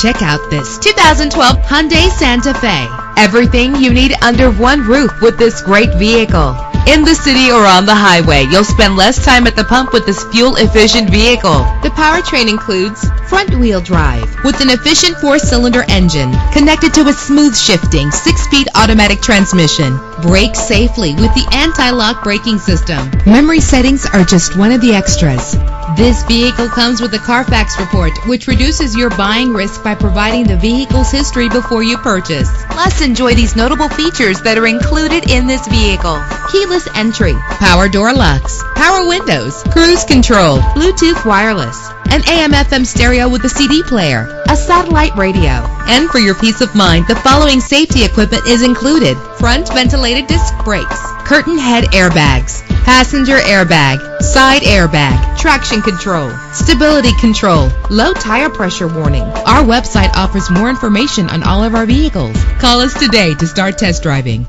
Check out this 2012 Hyundai Santa Fe. Everything you need under one roof with this great vehicle. In the city or on the highway, you'll spend less time at the pump with this fuel-efficient vehicle. The powertrain includes front-wheel drive with an efficient 4-cylinder engine connected to a smooth-shifting 6-speed automatic transmission. Brake safely with the anti-lock braking system. Memory settings are just one of the extras. This vehicle comes with a Carfax report, which reduces your buying risk by providing the vehicle's history before you purchase. Plus, enjoy these notable features that are included in this vehicle: keyless entry, power door locks, power windows, cruise control, Bluetooth wireless, an AM/FM stereo with a CD player, a satellite radio. And for your peace of mind, the following safety equipment is included: front ventilated disc brakes, curtain head airbags, passenger airbag, side airbag, traction control, stability control, low tire pressure warning. Our website offers more information on all of our vehicles. Call us today to start test driving.